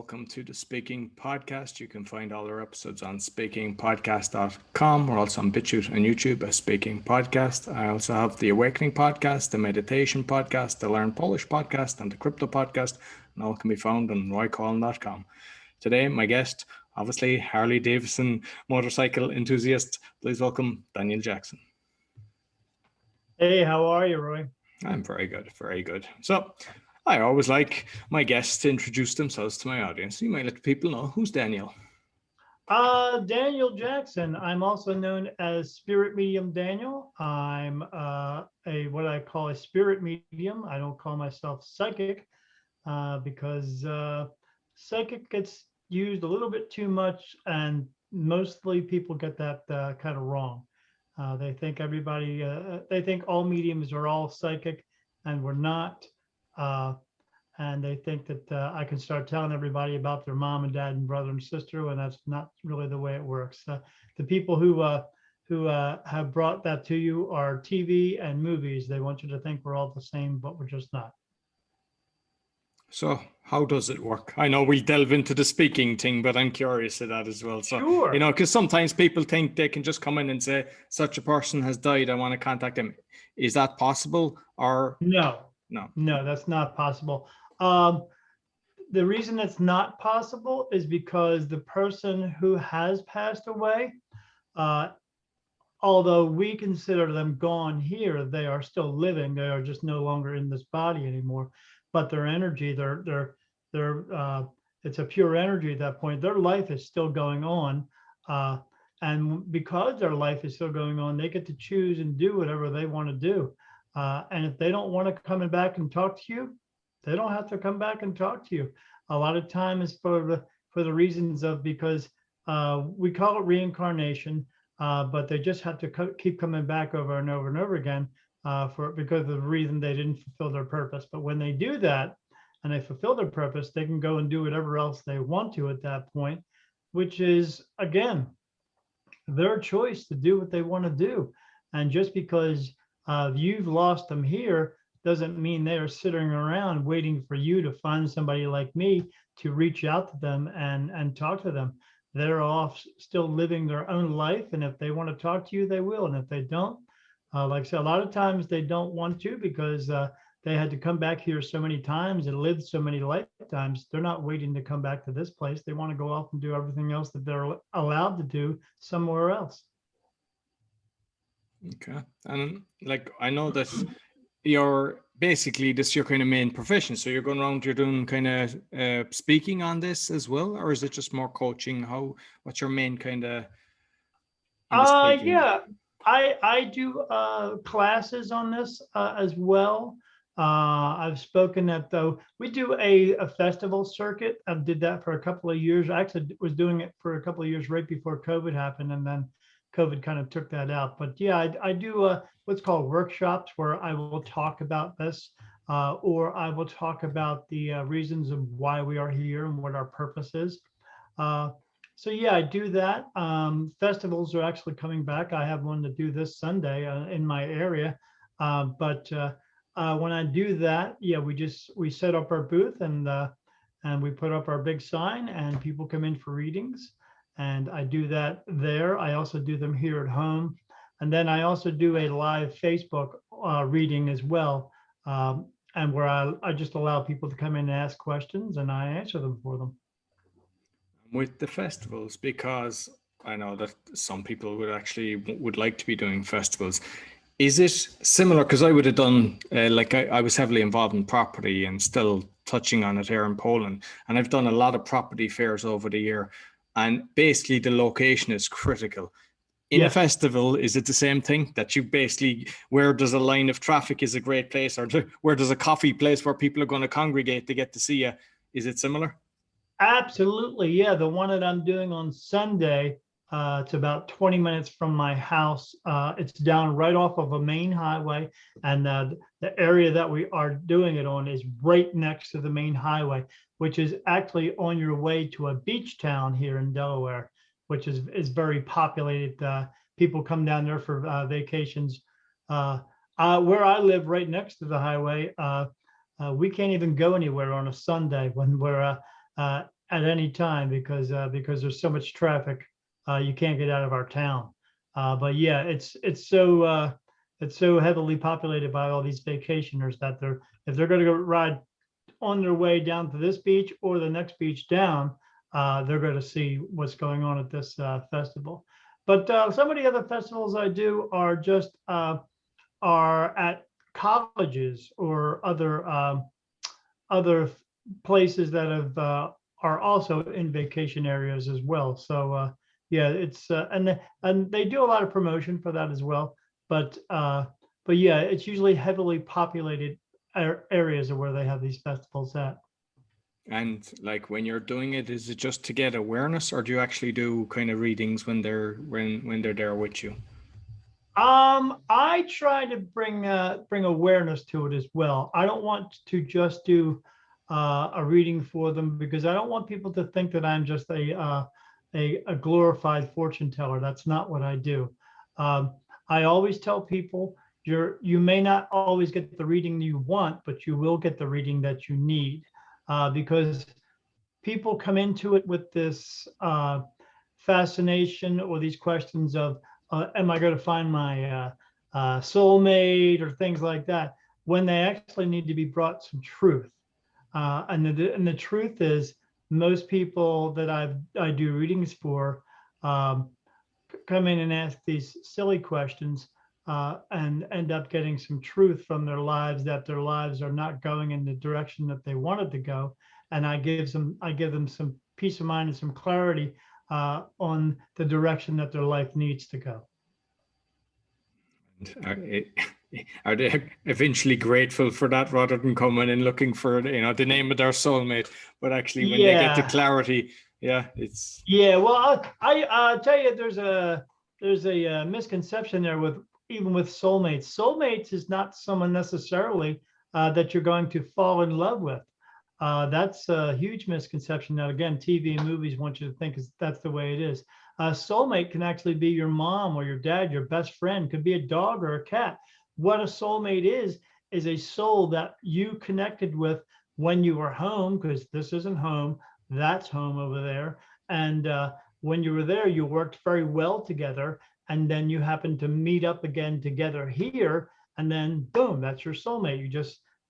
welcome to the Speaking Podcast. You can find all our episodes on speakingpodcast.com. We're also on BitChute and YouTube as Speaking Podcast. I also have the Awakening Podcast, the Meditation Podcast, the Learn Polish Podcast, and the Crypto Podcast, and all can be found on roycollin.com. Today, my guest, obviously, Harley Davidson motorcycle enthusiast. Please welcome Daniel Jackson. Hey, how are you, Roy? I'm very good, very good. So, I always like my guests to introduce themselves to my audience. You might let people know who's Daniel. Daniel Jackson. I'm also known as Spirit Medium Daniel. I'm what I call a spirit medium. I don't call myself psychic because psychic gets used a little bit too much, and mostly people get that kind of wrong. They think they think all mediums are all psychic, and we're not. And they think that I can start telling everybody about their mom and dad and brother and sister, and that's not really the way it works. The people who have brought that to you are TV and movies. They want you to think we're all the same, but we're just not. So how does it work? I know we'll delve into the speaking thing, but I'm curious to that as well. So, sure. Because sometimes people think they can just come in and say, such a person has died, I want to contact them. Is that possible? Or No, that's not possible. The reason it's not possible is because the person who has passed away, although we consider them gone here, they are still living. They are just no longer in this body anymore. But their energy, it's a pure energy at that point. Their life is still going on. And because their life is still going on, they get to choose and do whatever they want to do. And if they don't want to come back and talk to you, they don't have to come back and talk to you. A lot of time is for the reasons of, because we call it reincarnation, but they just have to keep coming back over and over and over again because of the reason they didn't fulfill their purpose. But when they do that and they fulfill their purpose, they can go and do whatever else they want to at that point, which is, again, their choice to do what they want to do. And just because you've lost them here doesn't mean they are sitting around waiting for you to find somebody like me to reach out to them and talk to them. They're off still living their own life. And if they want to talk to you, they will. And if they don't, like I said, a lot of times they don't want to because they had to come back here so many times and lived so many lifetimes. They're not waiting to come back to this place. They want to go off and do everything else that they're allowed to do somewhere else. Okay. And I know that you're basically your kind of main profession. So you're going around, you're doing kind of speaking on this as well, or is it just more coaching? What's your main kind of? Yeah, I do classes on this as well. I've spoken at we do a festival circuit. I did that for a couple of years. I actually was doing it for a couple of years right before COVID happened, and then COVID kind of took that out. But yeah, I do what's called workshops where I will talk about this, or I will talk about the reasons of why we are here and what our purpose is. So yeah, I do that. Festivals are actually coming back. I have one to do this Sunday in my area. But when I do that, yeah, we set up our booth and we put up our big sign and people come in for readings. And I do that there. I also do them here at home. And then I also do a live Facebook reading as well. And where I just allow people to come in and ask questions and I answer them for them. With the festivals, because I know that some people would like to be doing festivals. Is it similar? Because I would have done, I was heavily involved in property and still touching on it here in Poland. And I've done a lot of property fairs over the year. And basically the location is critical. In a festival, is it the same thing that you basically, where does a line of traffic is a great place, or where does a coffee place where people are going to congregate to get to see you? Is it similar? Absolutely. Yeah. The one that I'm doing on Sunday, it's about 20 minutes from my house. It's down right off of a main highway. And the area that we are doing it on is right next to the main highway, which is actually on your way to a beach town here in Delaware, which is very populated. People come down there for vacations. Where I live right next to the highway, we can't even go anywhere on a Sunday when we're at any time because there's so much traffic. You can't get out of our town. But yeah, it's so heavily populated by all these vacationers that if they're going to go ride on their way down to this beach or the next beach down, they're going to see what's going on at this festival. But some of the other festivals I do are just are at colleges or other places that have are also in vacation areas as well. So yeah, it's and they do a lot of promotion for that as well. But yeah, it's usually heavily populated areas of where they have these festivals at. And like when you're doing it, is it just to get awareness, or do you actually do kind of readings when they're there with you? I try to bring awareness to it as well. I don't want to just do a reading for them because I don't want people to think that I'm just a glorified fortune teller. That's not what I do. Um, I always tell people you may not always get the reading you want, but you will get the reading that you need because people come into it with this fascination or these questions of, am I going to find my soulmate or things like that, when they actually need to be brought some truth. And the truth is, most people that I do readings for um, come in and ask these silly questions and end up getting some truth from their lives, that their lives are not going in the direction that they wanted to go. And I give them some peace of mind and some clarity on the direction that their life needs to go. Are they eventually grateful for that rather than coming and looking for, the name of their soulmate? But actually, when they get the Yeah, clarity, yeah, it's yeah. Well, I tell you, there's a misconception there with even with soulmates. Soulmates is not someone necessarily that you're going to fall in love with. That's a huge misconception that, again, TV and movies want you to think that's the way it is. A soulmate can actually be your mom or your dad, your best friend, could be a dog or a cat. What a soulmate is a soul that you connected with when you were home, because this isn't home, that's home over there. And when you were there, you worked very well together. And then you happen to meet up again together here. And then boom, that's your soulmate.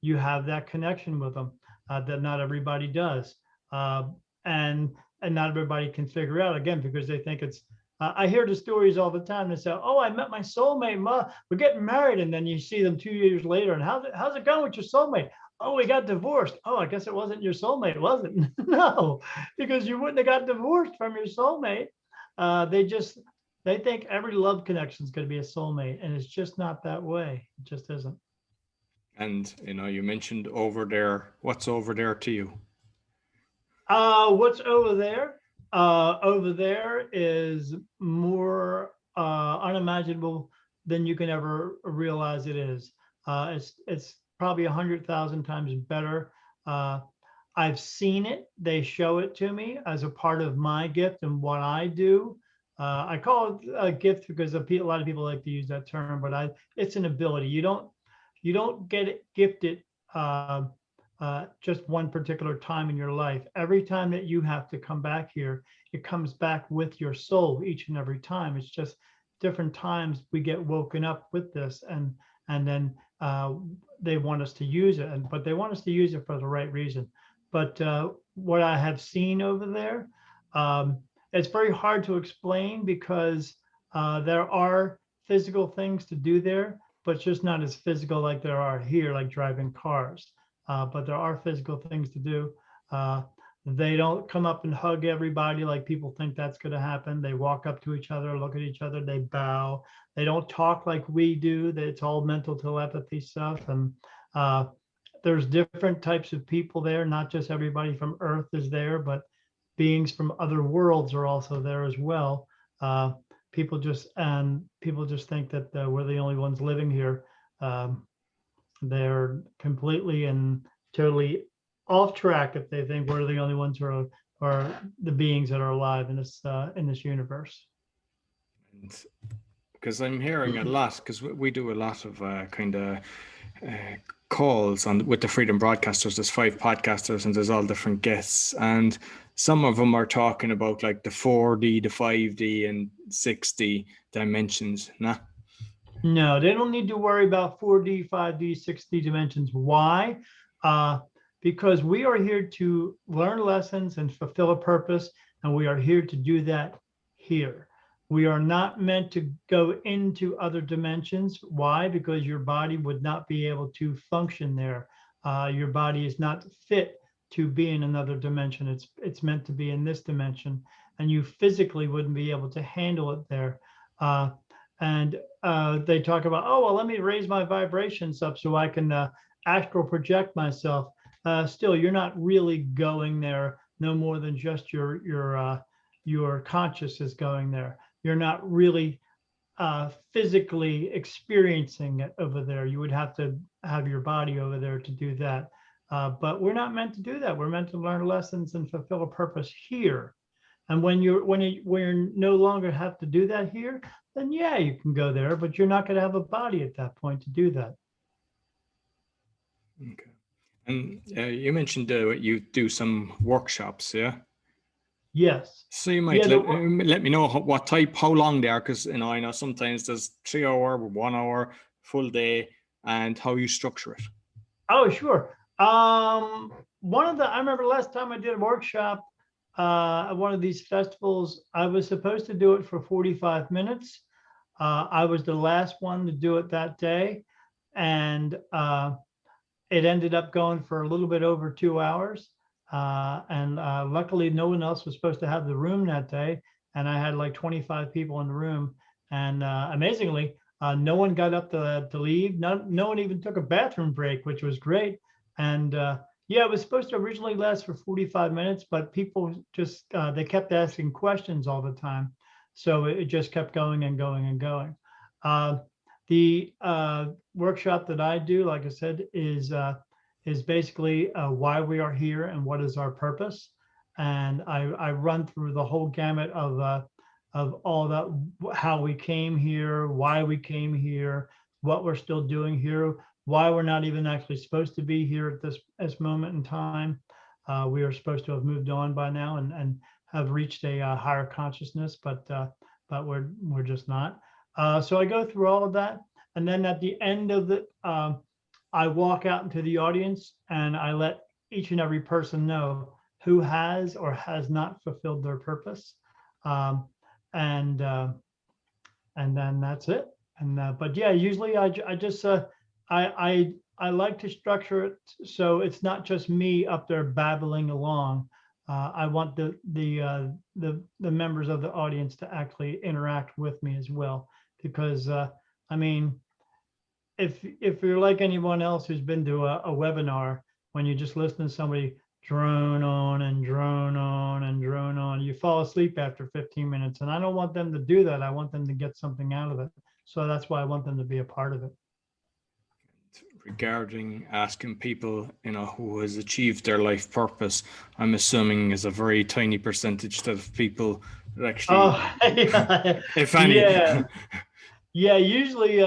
You have that connection with them that not everybody does, and not everybody can figure out, again, because they think it's. I hear the stories all the time. They say, "Oh, I met my soulmate. We're getting married," and then you see them 2 years later, and how's it going with your soulmate? Oh, we got divorced. Oh, I guess it wasn't your soulmate, was it? No, because you wouldn't have got divorced from your soulmate. They think every love connection is going to be a soulmate, and it's just not that way. It just isn't. and you mentioned over there. What's over there to you? What's over there? Over there is more unimaginable than you can ever realize it is. It's probably 100,000 times better. Uh, I've seen it. They show it to me as a part of my gift and what I do. I call it a gift because a lot of people like to use that term, but it's an ability. You don't get it gifted just one particular time in your life. Every time that you have to come back here, it comes back with your soul each and every time. It's just different times we get woken up with this, and then they want us to use it, but they want us to use it for the right reason. But what I have seen over there, it's very hard to explain because there are physical things to do there, but it's just not as physical like there are here, like driving cars. But there are physical things to do. Uh, they don't come up and hug everybody like people think that's going to happen. They walk up to each other, look at each other, they bow. They don't talk like we do. It's all mental telepathy stuff. And there's different types of people there. Not just everybody from Earth is there, but beings from other worlds are also there as well. People just think that we're the only ones living here. They're completely and totally off track if they think we're the only ones who are the beings that are alive in this universe. Because I'm hearing a lot, because we do a lot of kind of calls on with the Freedom Broadcasters. There's 5 podcasters and there's all different guests, and some of them are talking about like the 4D, the 5D, and 6D dimensions. Nah. No, they don't need to worry about 4D, 5D, 6D dimensions. Why? Because we are here to learn lessons and fulfill a purpose, and we are here to do that here. We are not meant to go into other dimensions. Why? Because your body would not be able to function there. Your body is not fit to be in another dimension. It's meant to be in this dimension, and you physically wouldn't be able to handle it there. And they talk about, oh, well, let me raise my vibrations up so I can astral project myself. Still, you're not really going there, no more than just your conscious is going there. You're not really physically experiencing it over there. You would have to have your body over there to do that. But we're not meant to do that. We're meant to learn lessons and fulfill a purpose here. And when you no longer have to do that here, then yeah, you can go there, but you're not going to have a body at that point to do that. Okay. And you mentioned you do some workshops, yeah? Yes. So you might Yeah, let me know what type, how long they are, because I know sometimes there's 3 hour, 1 hour, full day, and how you structure it. Oh, sure. I remember last time I did a workshop at one of these festivals, I was supposed to do it for 45 minutes. I was the last one to do it that day, and it ended up going for a little bit over 2 hours. And luckily, no one else was supposed to have the room that day, and I had like 25 people in the room. And amazingly, no one got up to leave. No one even took a bathroom break, which was great. And yeah, it was supposed to originally last for 45 minutes, but people just they kept asking questions all the time, so it just kept going and going and going. The workshop that I do, like I said, is basically why we are here and what is our purpose. And I run through the whole gamut of all that, how we came here, why we came here, what we're still doing here, why we're not even actually supposed to be here at this moment in time. We are supposed to have moved on by now and have reached a higher consciousness, but we're just not. So I go through all of that, and then at the end of the, I walk out into the audience and I let each and every person know who has or has not fulfilled their purpose, and then that's it. And but yeah, usually I just I like to structure it so it's not just me up there babbling along. I want the members of the audience to actually interact with me as well, because I mean, if you're like anyone else who's been to a webinar, when you just listen to somebody drone on and drone on and drone on, you fall asleep after 15 minutes. And I don't want them to do that. I want them to get something out of it. So that's why I want them to be a part of it. Regarding asking people, who has achieved their life purpose, I'm assuming is a very tiny percentage of people that actually, yeah. if any. Yeah, usually,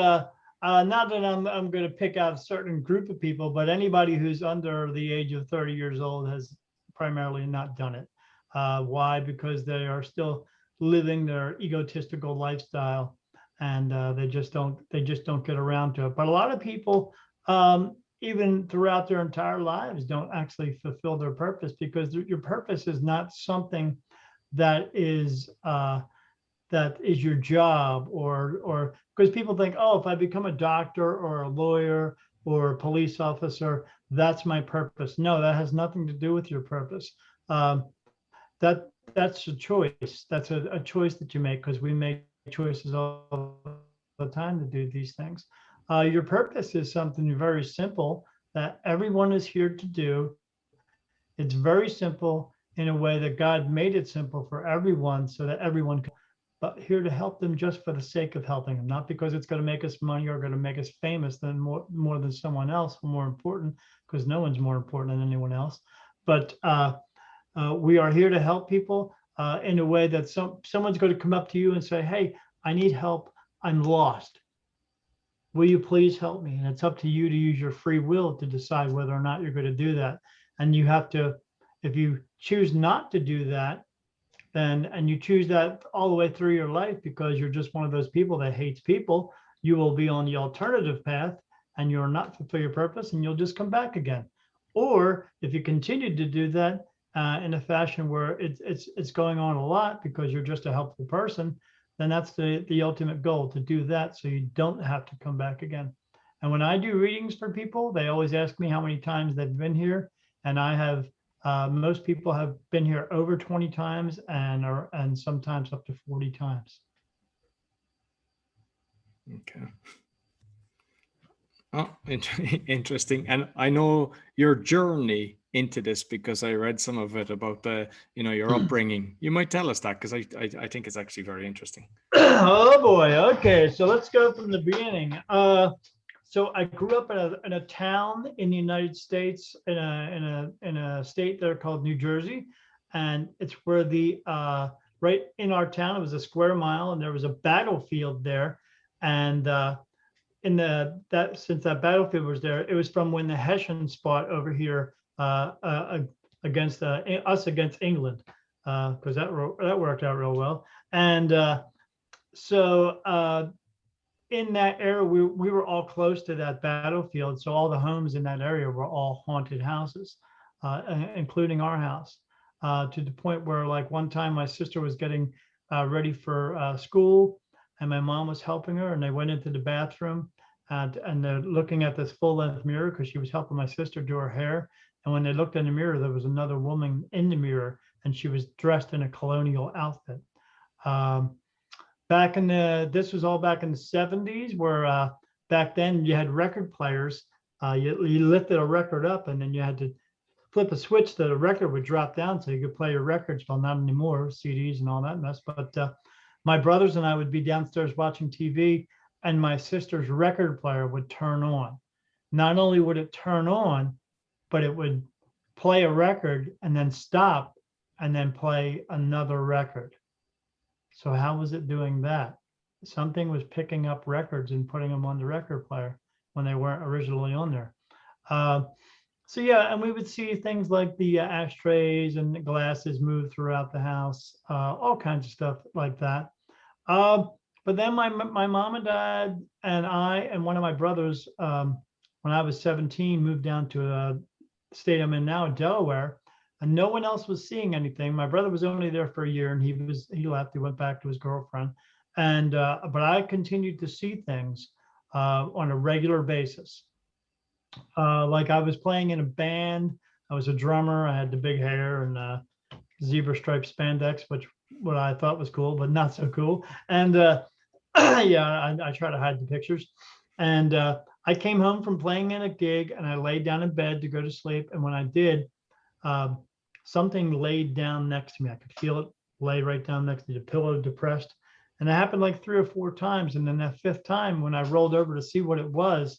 not that I'm going to pick out a certain group of people, but anybody who's under the age of 30 years old has primarily not done it. Why? Because they are still living their egotistical lifestyle, and they just don't get around to it. But a lot of people, even throughout their entire lives, don't actually fulfill their purpose, because your purpose is not something that is your job, or because people think, oh, if I become a doctor or a lawyer or a police officer, that's my purpose. No, that has nothing to do with your purpose. That's a choice. That's a choice that you make, because we make choices all the time to do these things. Your purpose is something very simple that everyone is here to do. It's very simple in a way that God made it simple for everyone, so that everyone can, but here to help them just for the sake of helping them, not because it's going to make us money or going to make us famous than more than someone else, more important, because no one's more important than anyone else. But we are here to help people in a way that someone's going to come up to you and say, hey, I need help. I'm lost. will you please help me? And it's up to you to use your free will to decide whether or not you're going to do that. And you have to, if you choose not to do that, then, and you choose that all the way through your life because you're just one of those people that hates people, you will be on the alternative path and you'll not fulfill your purpose and you'll just come back again. Or if you continue to do that in a fashion where it's going on a lot because you're just a helpful person, then that's the ultimate goal, to do that so you don't have to come back again. And when I do readings for people, they always ask me how many times they've been here. And I have, most people have been here over 20 times and sometimes up to 40 times. Okay. Oh, interesting. And I know your journey into this because I read some of it about the, your upbringing. You might tell us that because I think it's actually very interesting. Oh boy. Okay. So let's go from the beginning. So I grew up in a town in the United States, in a state there called New Jersey. And it's where right in our town, it was a square mile and there was a battlefield there. And since that battlefield was there, it was from when the Hessians fought over here against us against England, because that worked out real well. And so in that era, we were all close to that battlefield, so all the homes in that area were all haunted houses, including our house. To the point where, like, one time my sister was getting ready for school, and my mom was helping her, and they went into the bathroom, and they're looking at this full-length mirror because she was helping my sister do her hair. And when they looked in the mirror, there was another woman in the mirror, and she was dressed in a colonial outfit. This was all back in the 70s, where back then you had record players. You lifted a record up, and then you had to flip a switch that a record would drop down so you could play your records. Well, not anymore, CDs and all that mess. But my brothers and I would be downstairs watching TV, and my sister's record player would turn on. Not only would it turn on, but it would play a record and then stop and then play another record. So how was it doing that? Something was picking up records and putting them on the record player when they weren't originally on there. So yeah, and we would see things like the ashtrays and the glasses move throughout the house, all kinds of stuff like that. But then my mom and dad and I and one of my brothers, when I was 17, moved down to a state I'm in now, Delaware, and no one else was seeing anything. My brother was only there for a year, and he left. He went back to his girlfriend, and but I continued to see things on a regular basis. Like I was playing in a band. I was a drummer. I had the big hair and zebra striped spandex, which what I thought was cool, but not so cool. And yeah, I try to hide the pictures. And I came home from playing in a gig, and I laid down in bed to go to sleep. And when I did, something laid down next to me. I could feel it lay right down next to the pillow, depressed. And it happened like 3 or 4 times. And then that 5th time, when I rolled over to see what it was,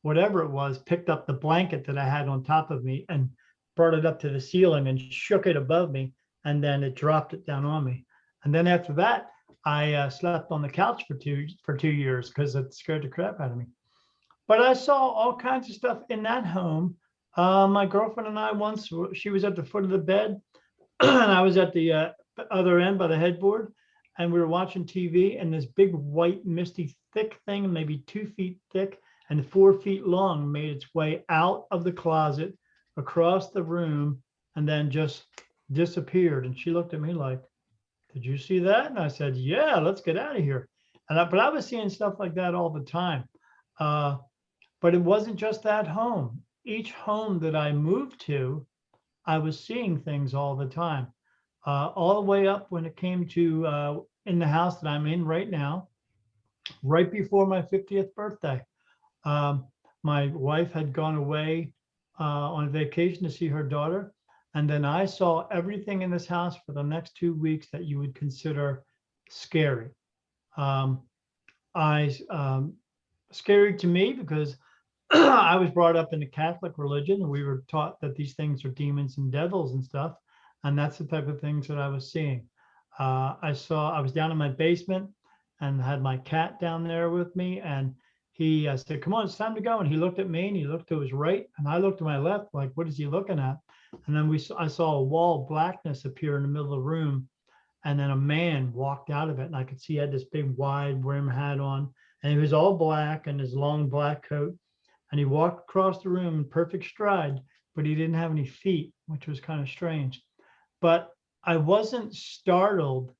whatever it was, picked up the blanket that I had on top of me and brought it up to the ceiling and shook it above me. And then it dropped it down on me. And then after that, I slept on the couch for 2 years because it scared the crap out of me. But I saw all kinds of stuff in that home. My girlfriend and I once, she was at the foot of the bed and I was at the other end by the headboard, and we were watching TV, and this big white misty thick thing, maybe 2 feet thick and 4 feet long, made its way out of the closet across the room and then just disappeared. And she looked at me like, "Did you see that?" And I said, "Yeah, let's get out of here." But I was seeing stuff like that all the time. But it wasn't just that home. Each home that I moved to, I was seeing things all the time, all the way up when it came to in the house that I'm in right now, right before my 50th birthday. My wife had gone away on vacation to see her daughter. And then I saw everything in this house for the next 2 weeks that you would consider scary. Scary to me because I was brought up in the Catholic religion, and we were taught that these things are demons and devils and stuff. And that's the type of things that I was seeing. I was down in my basement, and had my cat down there with me. And I said, come on, it's time to go. And he looked at me and he looked to his right and I looked to my left, like, what is he looking at? And then I saw a wall of blackness appear in the middle of the room. And then a man walked out of it. And I could see he had this big wide brim hat on. And he was all black and his long black coat. And he walked across the room in perfect stride, but he didn't have any feet, which was kind of strange. But I wasn't startled.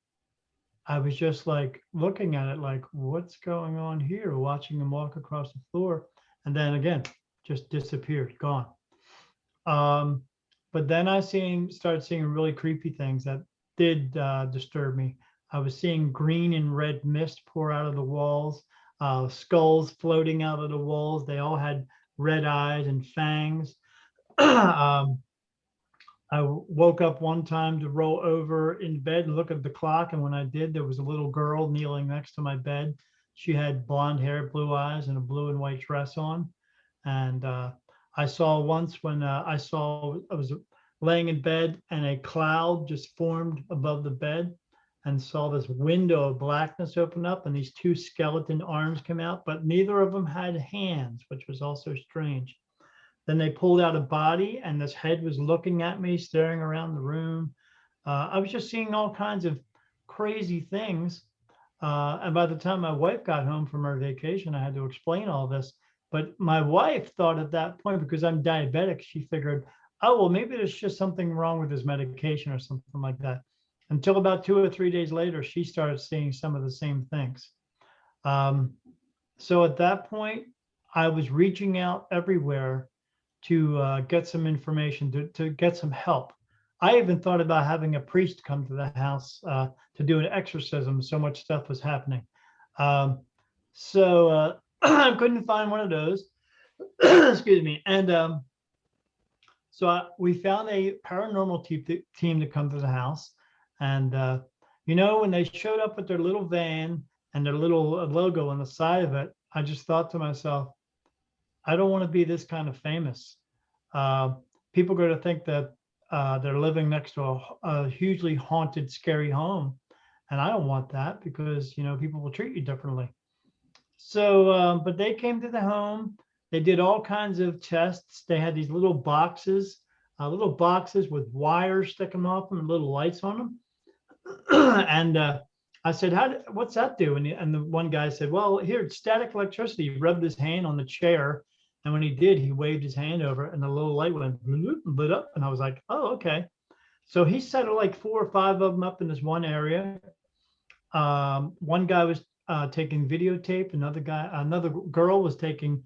I was just like looking at it like, what's going on here? Watching him walk across the floor. And then again, just disappeared, gone. But then I started seeing really creepy things that did disturb me. I was seeing green and red mist pour out of the walls, skulls floating out of the walls. They all had red eyes and fangs. I woke up one time to roll over in bed and look at the clock. And when I did, there was a little girl kneeling next to my bed. She had blonde hair, blue eyes, and a blue and white dress on. And I saw once when I was laying in bed and a cloud just formed above the bed and saw this window of blackness open up and these two skeleton arms come out, but neither of them had hands, which was also strange. Then they pulled out a body and this head was looking at me, staring around the room. I was just seeing all kinds of crazy things. And by the time my wife got home from her vacation, I had to explain all this. But my wife thought at that point, because I'm diabetic, she figured, oh, well, maybe there's just something wrong with his medication or something like that. Until about 2 or 3 days later, she started seeing some of the same things. So at that point, I was reaching out everywhere to get some information, to get some help. I even thought about having a priest come to the house to do an exorcism. So much stuff was happening. So I couldn't find one of those. Excuse me. And so we found a paranormal team to come to the house. And, when they showed up with their little van and their little logo on the side of it, I just thought to myself, I don't want to be this kind of famous. People are going to think that they're living next to a hugely haunted, scary home. And I don't want that because, people will treat you differently. So, but they came to the home. They did all kinds of tests. They had these little boxes with wires sticking off them and little lights on them. And I said, what's that do? And the one guy said, well, here, it's static electricity. He rubbed his hand on the chair. And when he did, he waved his hand over and the little light went lit up. And I was like, oh, okay. So he set like 4 or 5 of them up in this one area. One guy was taking videotape. Another girl was taking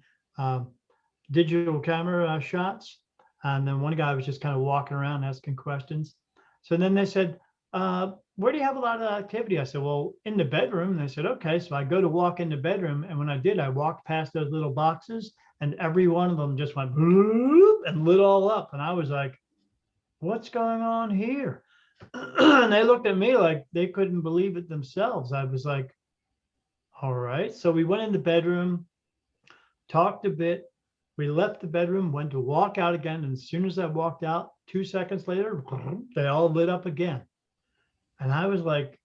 digital camera shots. And then one guy was just kind of walking around asking questions. So then they said, where do you have a lot of activity? I said, well, in the bedroom. And they said, okay. So I go to walk in the bedroom. And when I did, I walked past those little boxes and every one of them just went and lit all up. And I was like, what's going on here? And they looked at me like they couldn't believe it themselves. I was like, all right. So we went in the bedroom, talked a bit. We left the bedroom, went to walk out again. And as soon as I walked out, 2 seconds later, they all lit up again. And I was like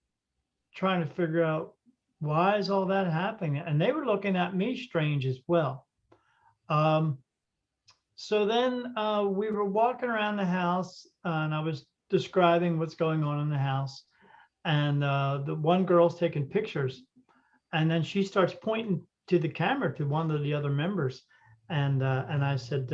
trying to figure out, why is all that happening? And they were looking at me strange as well. So then we were walking around the house and I was describing what's going on in the house. And the one girl's taking pictures. And then she starts pointing to the camera to one of the other members. And I said,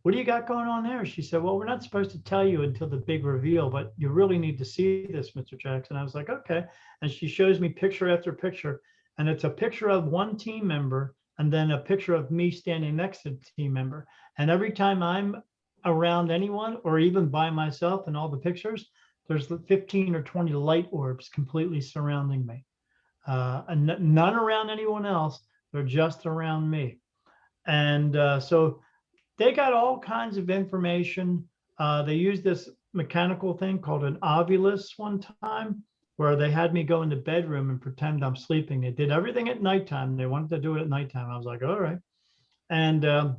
what do you got going on there? She said, well, we're not supposed to tell you until the big reveal, but you really need to see this, Mr. Jackson. I was like, okay. And she shows me picture after picture. And it's a picture of one team member and then a picture of me standing next to the team member. And every time I'm around anyone or even by myself in all the pictures, there's 15 or 20 light orbs completely surrounding me. And none around anyone else. They're just around me. And so they got all kinds of information. They used this mechanical thing called an ovulus one time, where they had me go in the bedroom and pretend I'm sleeping. They did everything at nighttime. They wanted to do it at nighttime. I was like, all right. And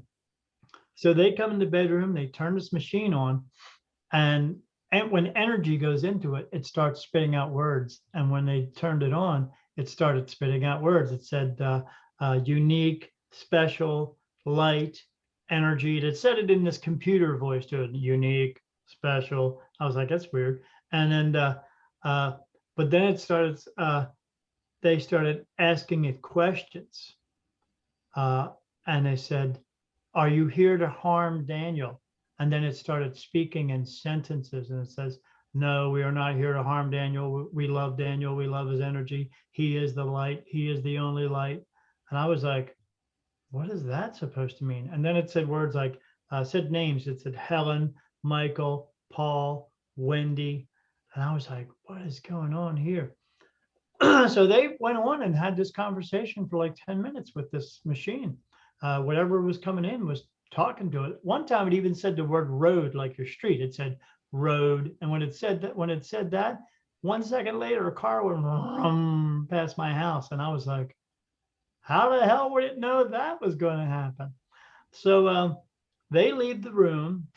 so they come in the bedroom, they turn this machine on, and when energy goes into it, it starts spitting out words. And when they turned it on, it started spitting out words. It said unique, special, light, energy. It said it in this computer voice to it, unique, special. I was like, that's weird. And then, but then it started, they started asking it questions. And they said, are you here to harm Daniel? And then it started speaking in sentences, and it says, no, we are not here to harm Daniel. We love Daniel. We love his energy. He is the light. He is the only light. And I was like, what is that supposed to mean? And then it said words like, said names. It said Helen, Michael, Paul, Wendy. And I was like, what is going on here? So they went on and had this conversation for like 10 minutes with this machine. Whatever was coming in was talking to it. One time it even said the word road, like your street. It said road. And when it said that, 1 second later, a car went past my house. And I was like, how the hell would it know that was going to happen? So they leave the room.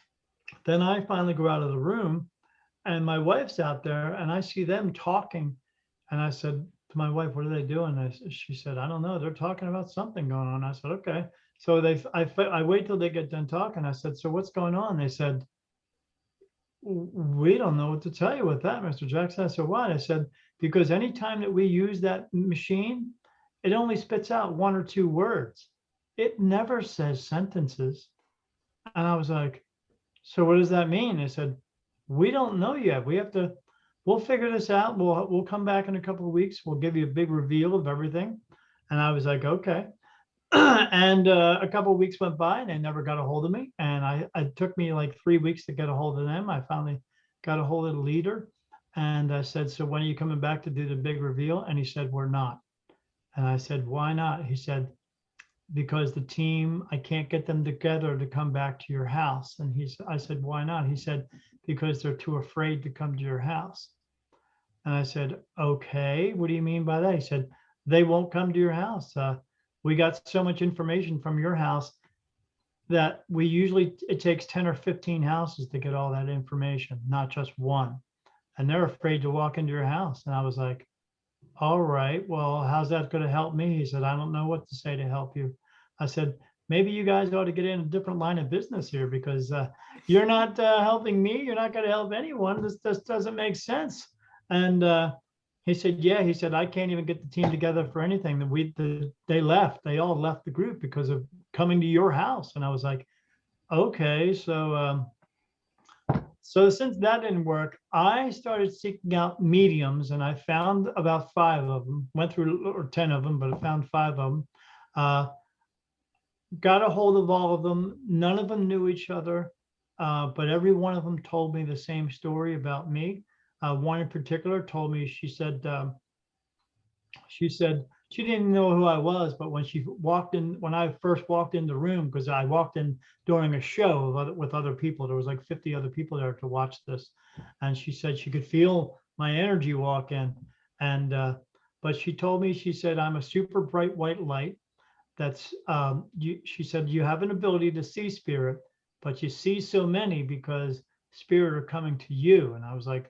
Then I finally go out of the room, and my wife's out there, and I see them talking. And I said to my wife, what are they doing? She said, I don't know. They're talking about something going on. I said, okay. So I wait till they get done talking. I said, so what's going on? They said, we don't know what to tell you with that, Mr. Jackson. I said, why? I said, because anytime that we use that machine, it only spits out 1 or 2 words. It never says sentences. And I was like, so what does that mean? They said, we don't know yet. We'll figure this out. We'll come back in a couple of weeks. We'll give you a big reveal of everything. And I was like, okay. And a couple of weeks went by and they never got a hold of me. And it took me like 3 weeks to get a hold of them. I finally got a hold of the leader. And I said, so when are you coming back to do the big reveal? And he said, we're not. And I said, why not? He said, because the team, I can't get them together to come back to your house. And I said, why not? He said, because they're too afraid to come to your house. And I said, okay, what do you mean by that? He said, they won't come to your house. We got so much information from your house that it takes 10 or 15 houses to get all that information, not just one. And they're afraid to walk into your house. And I was like, all right, well, how's that going to help me? He said, I don't know what to say to help you. I said, maybe you guys ought to get in a different line of business here, because you're not helping me. You're not going to help anyone. This doesn't make sense. And he said, yeah, he said, I can't even get the team together for anything. They left. They all left the group because of coming to your house. And I was like, okay, so since that didn't work, I started seeking out mediums, and I found about 5 of them. Went through or 10 of them, but I found 5 of them. Got a hold of all of them. None of them knew each other, but every one of them told me the same story about me. One in particular told me, she said she didn't know who I was, but when I first walked in the room, because I walked in during a show with other people, there was like 50 other people there to watch this. And she said she could feel my energy walk in. And, but she told me, she said, I'm a super bright white light. She said, you have an ability to see spirit, but you see so many because spirit are coming to you. And I was like,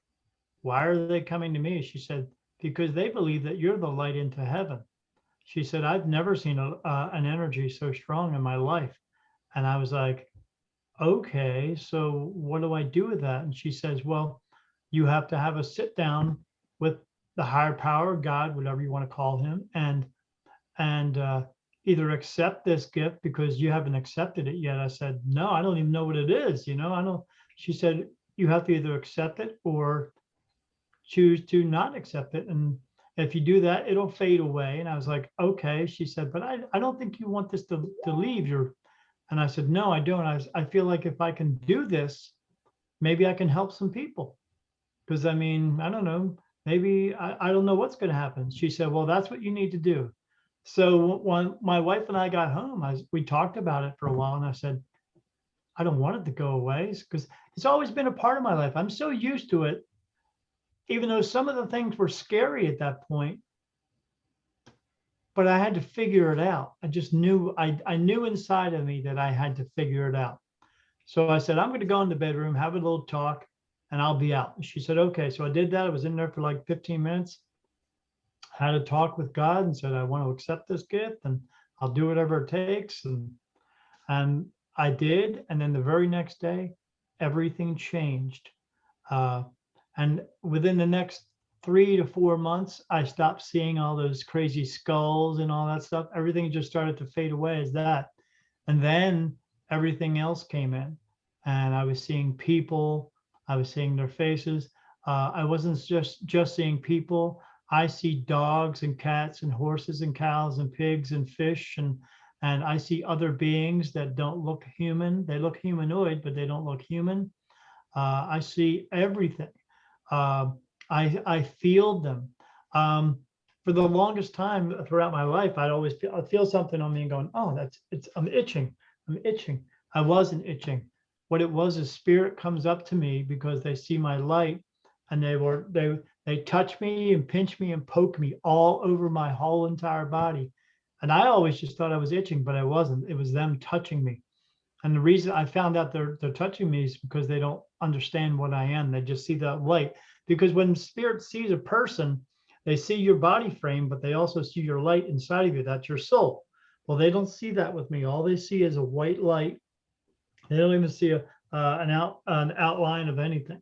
why are they coming to me? She said, because they believe that you're the light into heaven. She said, I've never seen an energy so strong in my life. And I was like, okay, so what do I do with that? And she says, well, you have to have a sit down with the higher power, God, whatever you want to call him, and either accept this gift because you haven't accepted it yet. I said, no, I don't even know what it is. I don't. She said, you have to either accept it or choose to not accept it. And if you do that, it'll fade away. And I was like, okay. She said, but I don't think you want this to leave your. And I said, no, I don't. I feel like if I can do this, maybe I can help some people. Because I mean, I don't know, maybe I don't know what's going to happen. She said, well, that's what you need to do. So when my wife and I got home, we talked about it for a while, and I said, I don't want it to go away because it's always been a part of my life. I'm so used to it, even though some of the things were scary at that point, but I had to figure it out. I just knew, I knew inside of me that I had to figure it out. So I said, I'm going to go in the bedroom, have a little talk, and I'll be out. And she said, okay. So I did that. I was in there for like 15 minutes. had a talk with God and said, I want to accept this gift and I'll do whatever it takes. And I did. And then the very next day, everything changed. Uh, and within the next 3 to 4 months, I stopped seeing all those crazy skulls and all that stuff. Everything just started to fade away as that. And then everything else came in, and I was seeing people. I was seeing their faces. I wasn't just seeing people. I see dogs and cats and horses and cows and pigs and fish, and I see other beings that don't look human. They look humanoid, but they don't look human. I see everything. Uh, I feel them. Um, for the longest time throughout my life, I'd feel something on me and going, oh, I'm itching. I'm itching. I wasn't itching. What it was is spirit comes up to me because they see my light, and they touch me and pinch me and poke me all over my whole entire body. And I always just thought I was itching, but I wasn't. It was them touching me. And the reason I found out they're touching me is because they don't understand what I am. They just see that light. Because when spirit sees a person, they see your body frame, but they also see your light inside of you. That's your soul. Well, they don't see that with me. All they see is a white light. They don't even see an outline of anything.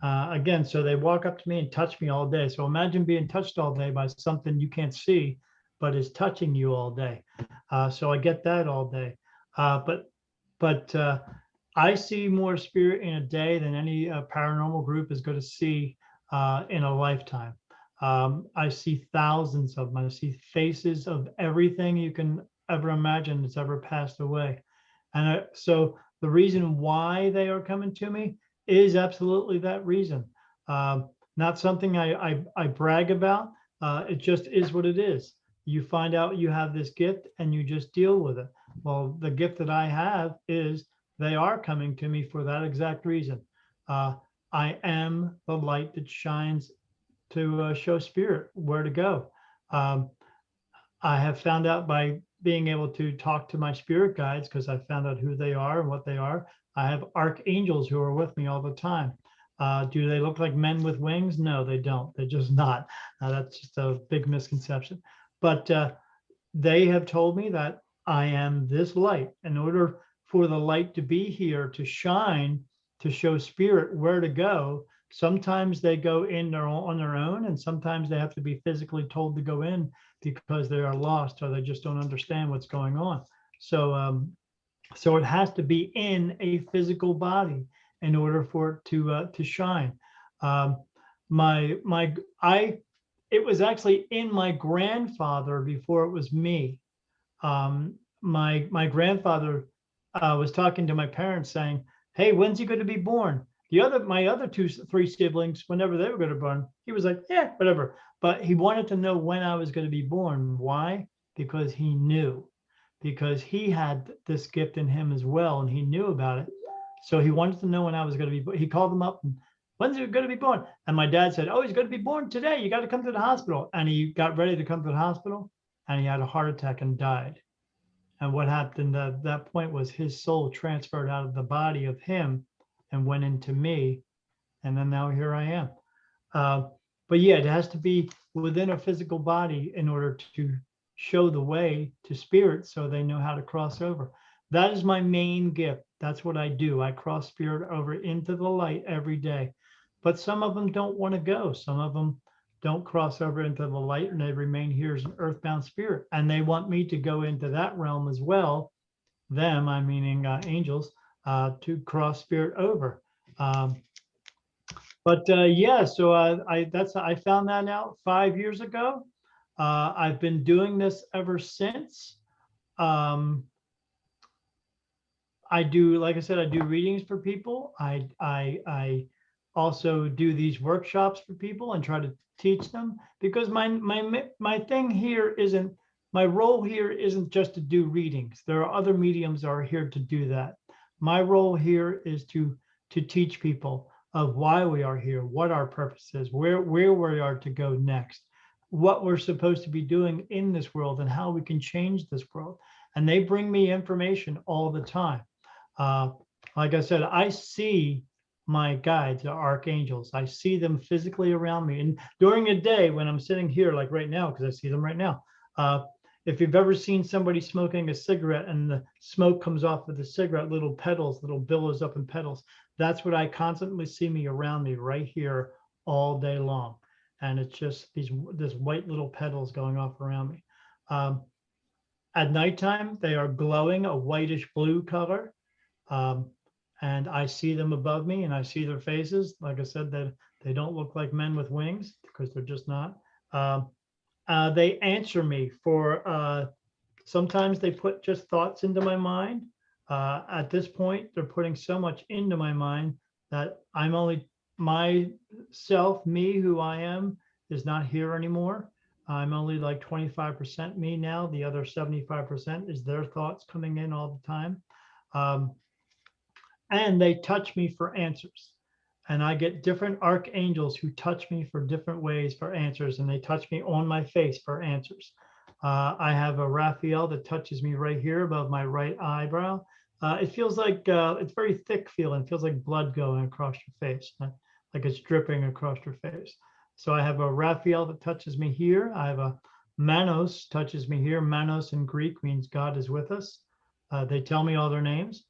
Again, so they walk up to me and touch me all day. So imagine being touched all day by something you can't see, but is touching you all day. So I get that all day. But I see more spirit in a day than any paranormal group is going to see in a lifetime. I see thousands of them. I see faces of everything you can ever imagine that's ever passed away. And so the reason why they are coming to me is absolutely that reason. Not something I brag about. It just is what it is. You find out you have this gift and you just deal with it. Well, the gift that I have is they are coming to me for that exact reason. I am the light that shines to show spirit where to go. I have found out by being able to talk to my spirit guides, because I found out who they are and what they are. I have archangels who are with me all the time. Do they look like men with wings? No, they don't. They're just not. That's just a big misconception. But they have told me that I am this light. In order for the light to be here, to shine, to show spirit where to go, sometimes they go in on their own, and sometimes they have to be physically told to go in because they are lost or they just don't understand what's going on. So it has to be in a physical body in order for it to shine. It was actually in my grandfather before it was me. My grandfather was talking to my parents saying, "Hey, when's he going to be born?" My other three siblings, whenever they were going to born, he was like, "Yeah, whatever." But he wanted to know when I was going to be born. Why? Because he knew, because he had this gift in him as well, and he knew about it. So he wanted to know when I was going to be. He called them up and, "When's he going to be born?" And my dad said, "Oh, he's going to be born today. You got to come to the hospital." And he got ready to come to the hospital, and he had a heart attack and died. And what happened at that point was his soul transferred out of the body of him and went into me. And then now here I am. But yeah, it has to be within a physical body in order to show the way to spirit so they know how to cross over. That is my main gift. That's what I do. I cross spirit over into the light every day. But some of them don't want to go. Some of them don't cross over into the light, and they remain here as an earthbound spirit. And they want me to go into that realm as well. Them, I'm meaning angels, to cross spirit over. Yeah, so I found that out 5 years ago. I've been doing this ever since. I do, like I said, I do readings for people. I also do these workshops for people and try to teach them, because my thing here isn't, my role here isn't just to do readings. There are other mediums that are here to do that. My role here is to teach people of why we are here, what our purpose is, where we are to go next, what we're supposed to be doing in this world, and how we can change this world. And they bring me information all the time. Like I said, I see my guides, the archangels. I see them physically around me. And during the day when I'm sitting here, like right now, because I see them right now, if you've ever seen somebody smoking a cigarette and the smoke comes off of the cigarette, little petals, little billows up in petals, that's what I constantly see me around me right here all day long. And it's just this white little petals going off around me. At nighttime, they are glowing a whitish blue color. Um, and I see them above me and I see their faces. Like I said, that they don't look like men with wings because they're just not. They answer me for, sometimes they put just thoughts into my mind. At this point, they're putting so much into my mind that I'm only myself, me, who I am, is not here anymore. I'm only like 25% me now. The other 75% is their thoughts coming in all the time. And they touch me for answers. And I get different archangels who touch me for different ways for answers, and they touch me on my face for answers. I have a Raphael that touches me right here above my right eyebrow. It feels like it's very thick feeling. It feels like blood going across your face, like it's dripping across your face. So I have a Raphael that touches me here. I have a Manos touches me here. Manos in Greek means God is with us. They tell me all their names.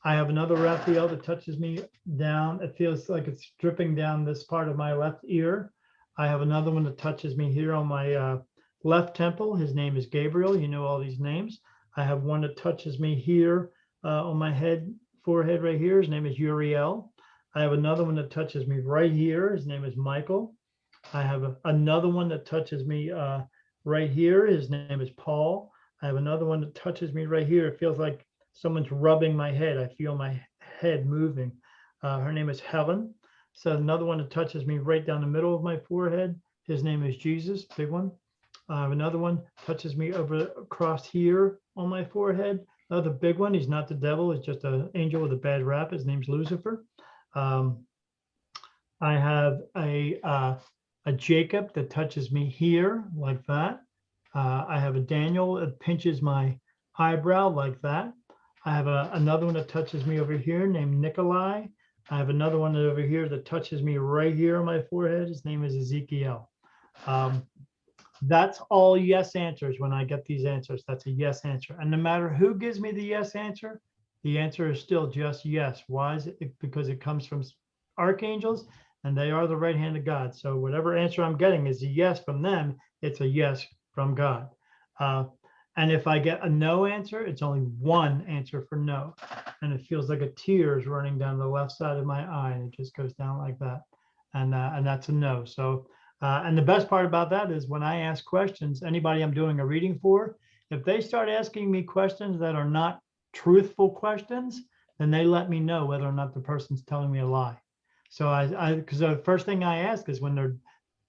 I have another Raphael that touches me down. It feels like it's dripping down this part of my left ear. I have another one that touches me here on my left temple. His name is Gabriel. You know all these names. I have one that touches me here on my forehead right here. His name is Uriel. I have another one that touches me right here. His name is Michael. I have another one that touches me right here. His name is Paul. I have another one that touches me right here. It feels like someone's rubbing my head. I feel my head moving. Her name is Helen. So another one that touches me right down the middle of my forehead. His name is Jesus, big one. Another one touches me across here on my forehead. Another big one. He's not the devil. He's just an angel with a bad rap. His name's Lucifer. I have a Jacob that touches me here like that. I have a Daniel that pinches my eyebrow like that. I have another one that touches me over here named Nikolai. I have another one over here that touches me right here on my forehead. His name is Ezekiel. That's all yes answers when I get these answers. That's a yes answer. And no matter who gives me the yes answer, the answer is still just yes. Why is it? Because it comes from archangels and they are the right hand of God. So whatever answer I'm getting is a yes from them. It's a yes from God. And if I get a no answer, it's only one answer for no. And it feels like a tear is running down the left side of my eye, and it just goes down like that. And that's a no. So, and the best part about that is when I ask questions, anybody I'm doing a reading for, if they start asking me questions that are not truthful questions, then they let me know whether or not the person's telling me a lie. So because the first thing I ask is when they're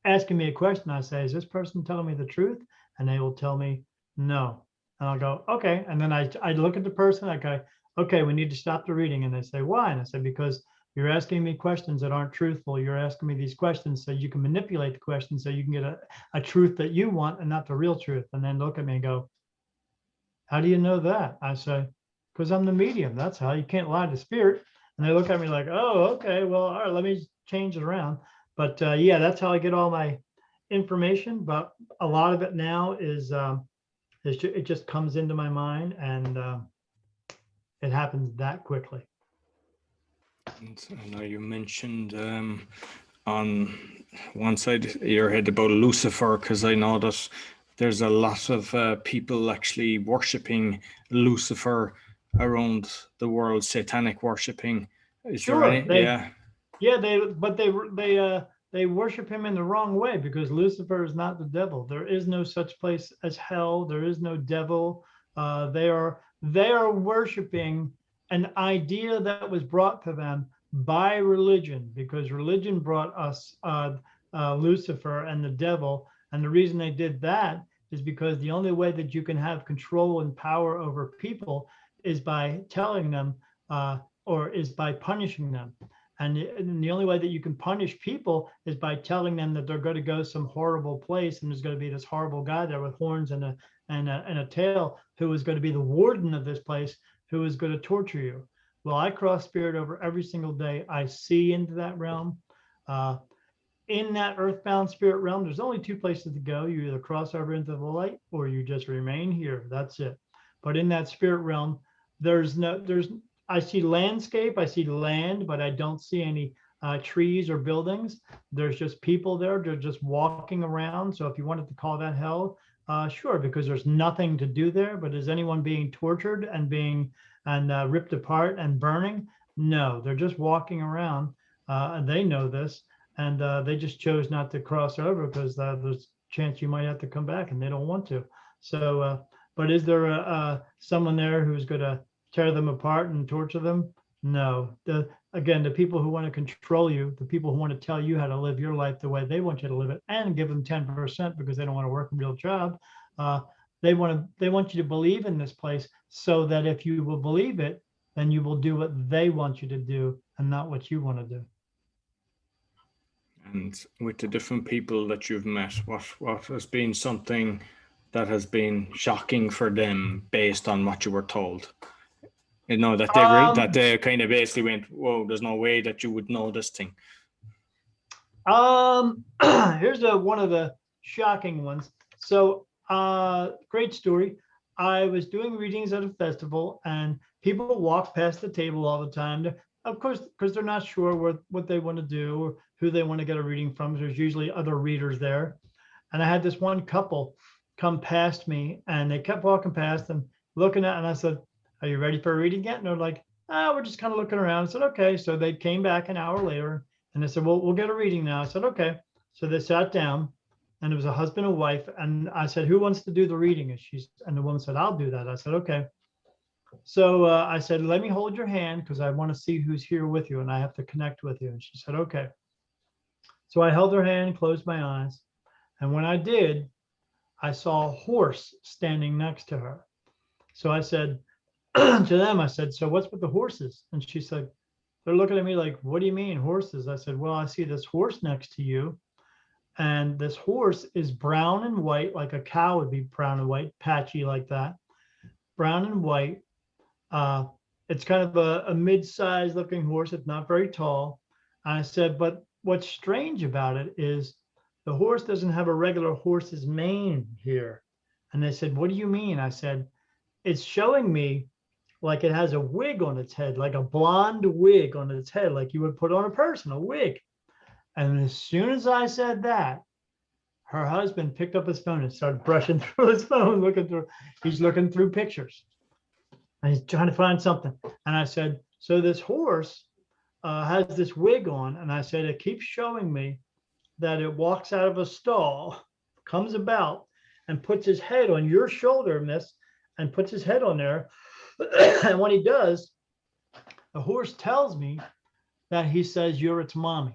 asking me a question, I say, is this person telling me the truth? And they will tell me no. And I'll go, okay. And then I look at the person, I go, okay, we need to stop the reading. And they say, why? And I said, because you're asking me questions that aren't truthful. You're asking me these questions so you can manipulate the questions so you can get a truth that you want and not the real truth. And then look at me and go, how do you know that? I say, because I'm the medium. That's how. You can't lie to spirit. And they look at me like, oh, okay, well, all right, let me change it around. But yeah, that's how I get all my information. But a lot of it now is it just comes into my mind, and it happens that quickly. And I know you mentioned on one side of your head about Lucifer, because I know that there's a lot of people actually worshipping Lucifer around the world, satanic worshipping. Is there Sure, any? yeah, they worship him in the wrong way because Lucifer is not the devil. There is no such place as hell. There is no devil. They are worshiping an idea that was brought to them by religion, because religion brought us Lucifer and the devil. And the reason they did that is because the only way that you can have control and power over people is by telling them or is by punishing them. And the only way that you can punish people is by telling them that they're going to go some horrible place, and there's going to be this horrible guy there with horns and a tail who is going to be the warden of this place, who is going to torture you. Well, I cross spirit over every single day. I see into that realm. Uh, in that earthbound spirit realm, there's only two places to go. You either cross over into the light or you just remain here. That's it. But in that spirit realm, I see landscape, I see land, but I don't see any trees or buildings. There's just people there. They're just walking around. So if you wanted to call that hell, sure, because there's nothing to do there. But is anyone being tortured and being ripped apart and burning? No, they're just walking around. And they know this, and they just chose not to cross over because there's a chance you might have to come back, and they don't want to. So, but is there someone there who's going to tear them apart and torture them? No. Again, the people who want to control you, the people who want to tell you how to live your life the way they want you to live it, and give them 10% because they don't want to work a real job. Uh, they want you to believe in this place so that if you will believe it, then you will do what they want you to do and not what you want to do. And with the different people that you've met, what has been something that has been shocking for them based on what you were told? You know, that they kind of basically went, whoa, there's no way that you would know this thing. Here's one of the shocking ones. So, great story. I was doing readings at a festival, and people walk past the table all the time. Of course, because they're not sure what they want to do or who they want to get a reading from. There's usually other readers there. And I had this one couple come past me, and they kept walking past and looking at, and I said, "Are you ready for a reading yet?" And they're like, we're just kind of looking around. I said, okay. So they came back an hour later, and they said, well, we'll get a reading now. I said, okay. So they sat down, and it was a husband and wife. And I said, who wants to do the reading? And the woman said, I'll do that. I said, okay. So I said, let me hold your hand because I want to see who's here with you and I have to connect with you. And she said, okay. So I held her hand, closed my eyes. And when I did, I saw a horse standing next to her. So I said to them, I said, so what's with the horses? And she said, they're looking at me like, what do you mean horses? I said, well, I see this horse next to you. And this horse is brown and white, like a cow would be brown and white, patchy like that, brown and white. It's kind of a mid-sized looking horse. It's not very tall. And I said, but what's strange about it is the horse doesn't have a regular horse's mane here. And they said, what do you mean? I said, it's showing me like it has a wig on its head, like a blonde wig on its head, like you would put on a person, a wig. And as soon as I said that, her husband picked up his phone and started brushing through his phone, he's looking through pictures. And he's trying to find something. And I said, so this horse has this wig on. And I said, it keeps showing me that it walks out of a stall, comes about, and puts his head on your shoulder, miss, and puts his head on there. And when he does, the horse tells me that he says, you're its mommy.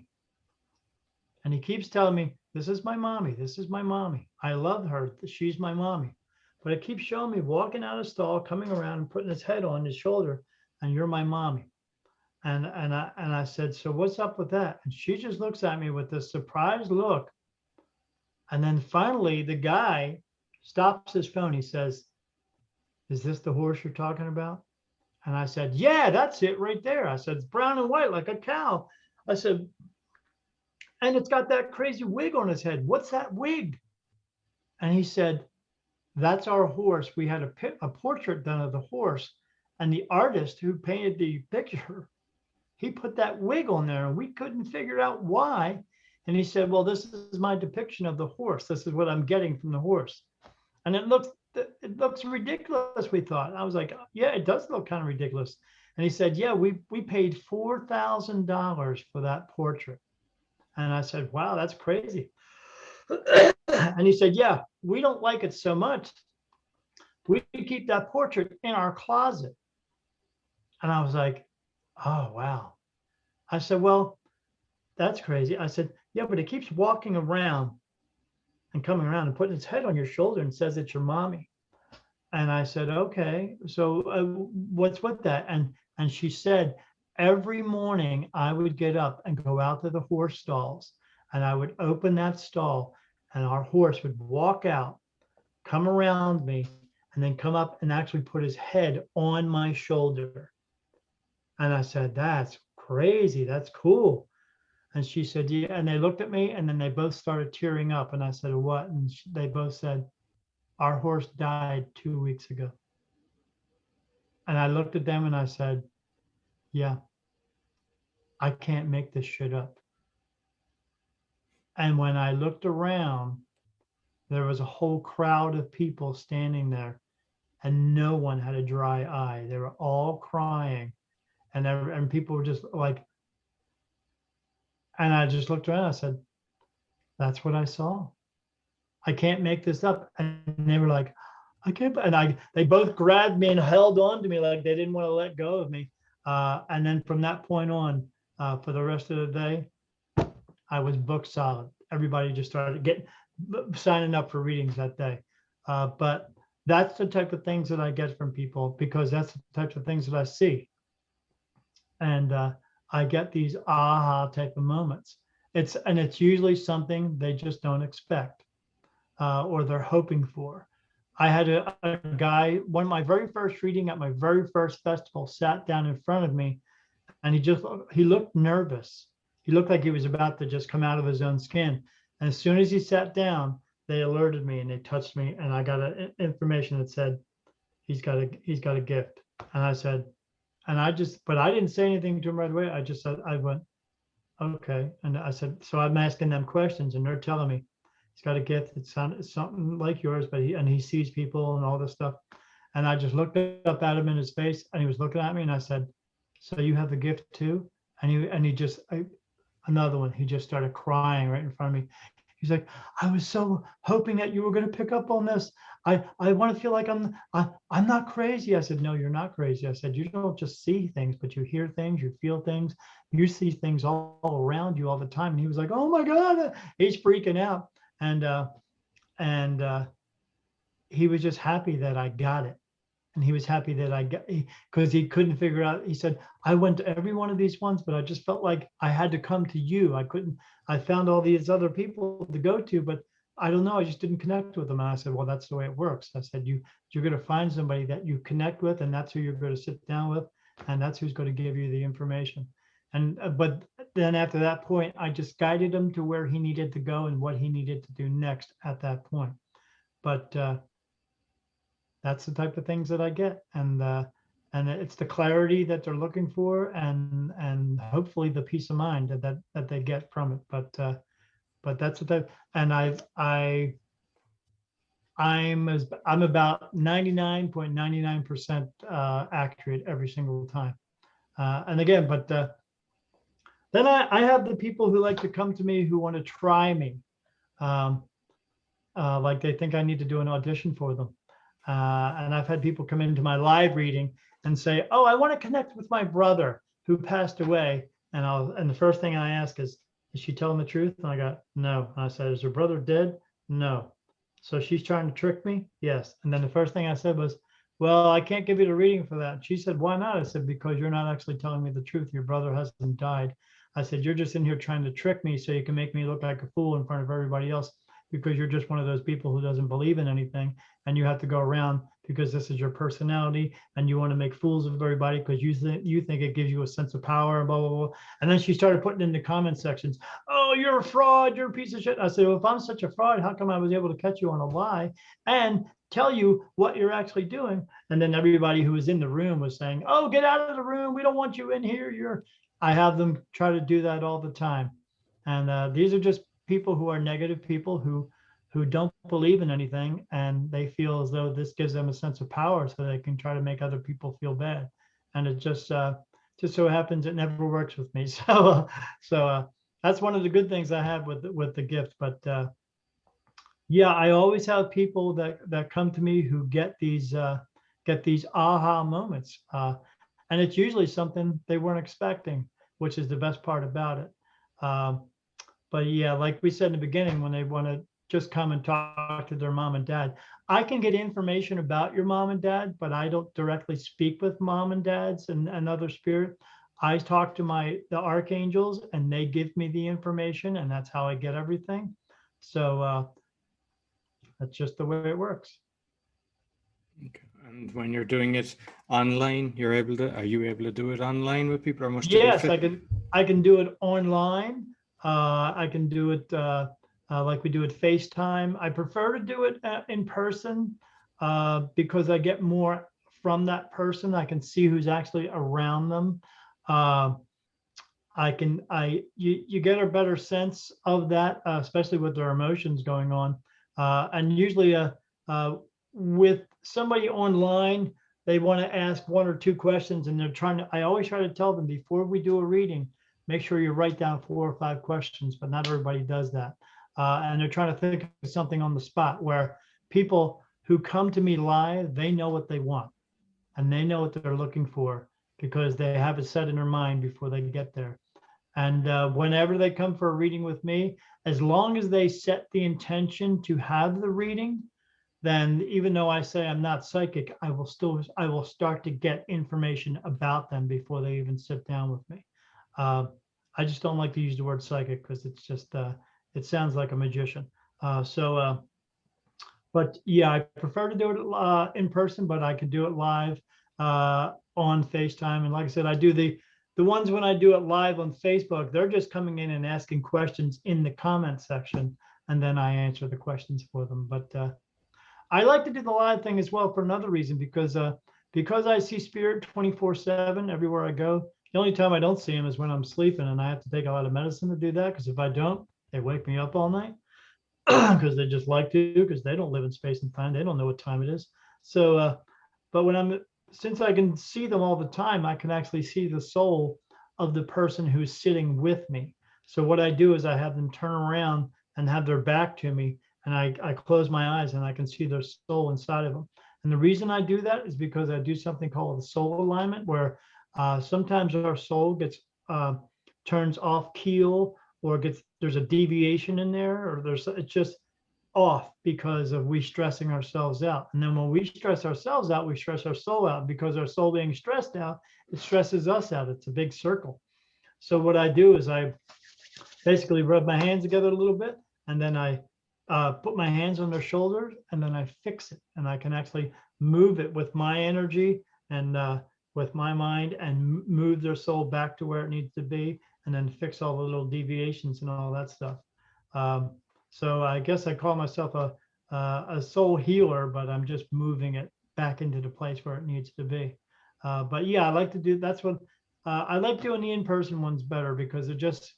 And he keeps telling me, this is my mommy. This is my mommy. I love her. She's my mommy. But it keeps showing me walking out of the stall, coming around and putting his head on his shoulder, and you're my mommy. And I said, so what's up with that? And she just looks at me with this surprised look. And then finally, the guy stops his phone. He says, is this the horse you're talking about? And I said, yeah, that's it right there. I said, it's brown and white like a cow. I said, and it's got that crazy wig on his head. What's that wig? And he said, that's our horse. We had a portrait done of the horse, and the artist who painted the picture, he put that wig on there, and we couldn't figure out why. And he said, well, this is my depiction of the horse. This is what I'm getting from the horse. And it looks ridiculous, we thought. I was like, yeah, it does look kind of ridiculous. And he said, yeah, we paid $4,000 for that portrait. And I said, wow, that's crazy. And he said, yeah, we don't like it so much. We keep that portrait in our closet. And I was like, oh, wow. I said, well, that's crazy. I said, yeah, but it keeps walking around and coming around and putting its head on your shoulder and says it's your mommy. And I said, okay, so what's with that? And she said, every morning I would get up and go out to the horse stalls, and I would open that stall, and our horse would walk out, come around me, and then come up and actually put his head on my shoulder. And I said, that's crazy. That's cool. And she said, yeah. And they looked at me and then they both started tearing up. And I said, what? And they both said, our horse died 2 weeks ago. And I looked at them and I said, yeah, I can't make this shit up. And when I looked around, there was a whole crowd of people standing there and no one had a dry eye. They were all crying and people were just like, and I just looked around and I said, that's what I saw. I can't make this up. And they were like, I can't, they both grabbed me and held on to me like they didn't want to let go of me. And then from that point on, for the rest of the day, I was booked solid. Everybody just started signing up for readings that day. But that's the type of things that I get from people because that's the types of things that I see. And I get these aha type of moments. It's usually something they just don't expect or they're hoping for. I had a guy, one of my very first reading at my very first festival, sat down in front of me and he looked nervous. He looked like he was about to just come out of his own skin. And as soon as he sat down, they alerted me and they touched me and I got information that said, he's got a gift. And I said, but I didn't say anything to him right away. I just said, I went, okay. And I said, so I'm asking them questions and they're telling me he's got a gift. It's something like yours, but he sees people and all this stuff. And I just looked up at him in his face and he was looking at me and I said, so you have the gift too? And he just, another one, he just started crying right in front of me. He's like, I was so hoping that you were going to pick up on this. I want to feel like I'm not crazy. I said, no, you're not crazy. I said, you don't just see things, but you hear things, you feel things, you see things all around you all the time. And he was like, oh my God, he's freaking out. And he was just happy that I got it. And he was happy that I got, because he couldn't figure out, he said, I went to every one of these ones, but I just felt like I had to come to you. I found all these other people to go to, but I don't know, I just didn't connect with them. And I said, well, that's the way it works. I said, you're going to find somebody that you connect with, and that's who you're going to sit down with, and that's who's going to give you the information. And, but then after that point, I just guided him to where he needed to go and what he needed to do next at that point. But, that's the type of things that I get, and it's the clarity that they're looking for, and hopefully the peace of mind that they get from it. But that's the type, and I'm about 99.99% accurate every single time. And again, but then I have the people who like to come to me who want to try me, like they think I need to do an audition for them. And I've had people come into my live reading and say, oh, I want to connect with my brother who passed away. And the first thing I ask is she telling the truth? And I go, no. And I said, is her brother dead? No. So she's trying to trick me? Yes. And then the first thing I said was, well, I can't give you the reading for that. And she said, why not? I said, because you're not actually telling me the truth. Your brother hasn't died. I said, you're just in here trying to trick me so you can make me look like a fool in front of everybody else, because you're just one of those people who doesn't believe in anything, and you have to go around because this is your personality and you want to make fools of everybody because you think it gives you a sense of power and blah, blah, blah. And then she started putting in the comment sections, oh, you're a fraud, you're a piece of shit. I said, well, if I'm such a fraud, how come I was able to catch you on a lie and tell you what you're actually doing? And then everybody who was in the room was saying, oh, get out of the room. We don't want you in here. I have them try to do that all the time. And these are just people who are negative people who don't believe in anything, and they feel as though this gives them a sense of power so they can try to make other people feel bad. And it just so happens it never works with me. So that's one of the good things I have with the gift. But yeah, I always have people that come to me who get these aha moments, and it's usually something they weren't expecting, which is the best part about it. But yeah, like we said in the beginning, when they want to just come and talk to their mom and dad, I can get information about your mom and dad, but I don't directly speak with mom and dads and other spirit. I talk to the archangels and they give me the information, and that's how I get everything. So that's just the way it works. Okay. And when you're doing it online, are you able to do it online with people, or must it be Yes, fit? I can do it online. I can do it like we do it FaceTime. I prefer to do it in person because I get more from that person. I can see who's actually around them. Uh, you get a better sense of that, especially with their emotions going on. And usually uh, with somebody online, they want to ask one or two questions and I always try to tell them before we do a reading, make sure you write down 4 or 5 questions, but not everybody does that. And they're trying to think of something on the spot where people who come to me live, they know what they want and they know what they're looking for because they have it set in their mind before they get there. And whenever they come for a reading with me, as long as they set the intention to have the reading, then even though I say I'm not psychic, I will start to get information about them before they even sit down with me. Uh, I just don't like to use the word psychic because it's just it sounds like a magician. But yeah, I prefer to do it in person, but I could do it live on FaceTime. And like I said, I do the ones when I do it live on Facebook, they're just coming in and asking questions in the comment section, and then I answer the questions for them. But I like to do the live thing as well for another reason because I see spirit 24/7 everywhere I go. The only time I don't see them is when I'm sleeping, and I have to take a lot of medicine to do that. Because if I don't, they wake me up all night because they just like to, because they don't live in space and time. They don't know what time it is. So, but since I can see them all the time, I can actually see the soul of the person who's sitting with me. So what I do is I have them turn around and have their back to me, and I close my eyes and I can see their soul inside of them. And the reason I do that is because I do something called the soul alignment, where sometimes our soul gets turns off keel, or there's a deviation in there, or it's just off because of we stressing ourselves out. And then when we stress ourselves out, we stress our soul out. Because our soul being stressed out, it stresses us out. It's a big circle. So what I do is I basically rub my hands together a little bit, and then I put my hands on their shoulders, and then I fix it, and I can actually move it with my energy and with my mind, and move their soul back to where it needs to be, and then fix all the little deviations and all that stuff. Um, so I guess I call myself a soul healer, but I'm just moving it back into the place where it needs to be. But yeah, I like to do. That's what I like doing. The in-person ones better because it just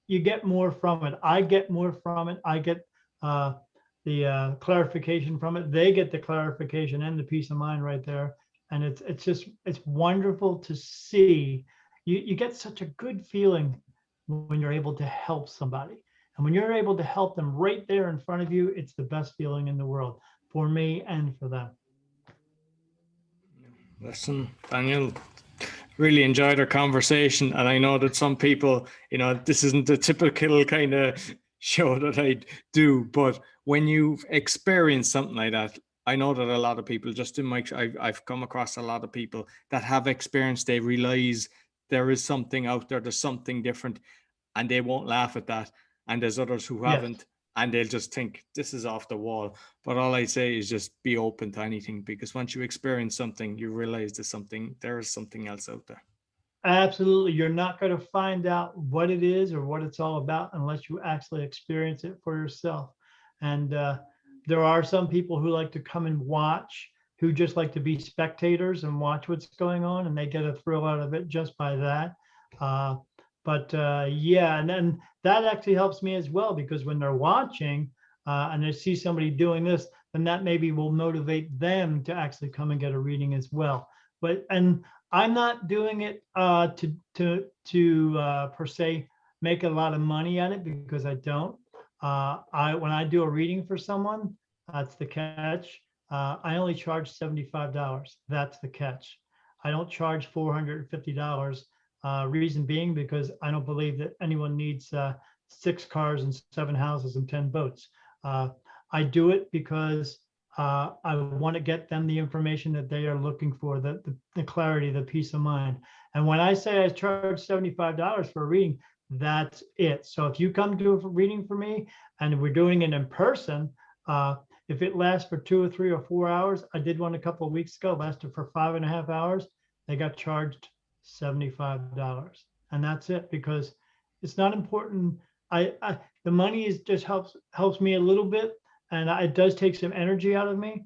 you get more from it. I get more from it. I get the clarification from it. They get the clarification and the peace of mind right there. And it's wonderful to see. You get such a good feeling when you're able to help somebody. And when you're able to help them right there in front of you, it's the best feeling in the world for me and for them. Listen, Daniel, really enjoyed our conversation, and I know that some people, this isn't the typical kind of show that I do, but when you've experienced something like that, I know that a lot of people, just in my, I've come across a lot of people that have experienced, they realize there is something out there, there's something different, and they won't laugh at that. And there's others who Yes. haven't, and they'll just think this is off the wall. But all I say is just be open to anything, because once you experience something, you realize there is something else out there. Absolutely. You're not going to find out what it is or what it's all about unless you actually experience it for yourself. And there are some people who like to come and watch, who just like to be spectators and watch what's going on, and they get a thrill out of it just by that. Yeah, and then that actually helps me as well, because when they're watching and they see somebody doing this, then that maybe will motivate them to actually come and get a reading as well. And I'm not doing it to per se make a lot of money at it, because I don't. When I do a reading for someone, that's the catch. I only charge $75. That's the catch. I don't charge $450. Reason being because I don't believe that anyone needs 6 cars and 7 houses and 10 boats. I do it because I want to get them the information that they are looking for, the clarity, the peace of mind. And when I say I charge $75 for a reading, that's it. So if you come to a reading for me and we're doing it in person, If it lasts for 2 or 3 or 4 hours, I did one a couple of weeks ago, lasted for 5.5 hours. They got charged $75. And that's it, because it's not important. The money is just helps me a little bit, and it does take some energy out of me.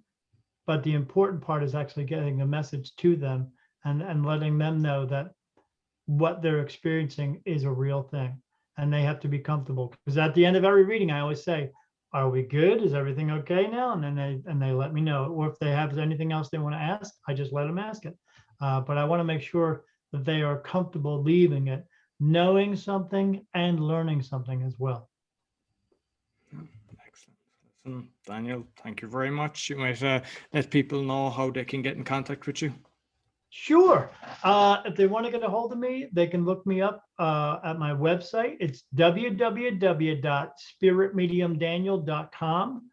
But the important part is actually getting the message to them and letting them know that what they're experiencing is a real thing, and they have to be comfortable. Because at the end of every reading, I always say, "Are we good? Is everything okay now?" And then they let me know. Or if they have anything else they want to ask, I just let them ask it. But I want to make sure that they are comfortable leaving it, knowing something and learning something as well. Excellent. Listen, Daniel, thank you very much. You might let people know how they can get in contact with you. Sure. If they want to get a hold of me, they can look me up at my website. It's www.spiritmediumdaniel.com.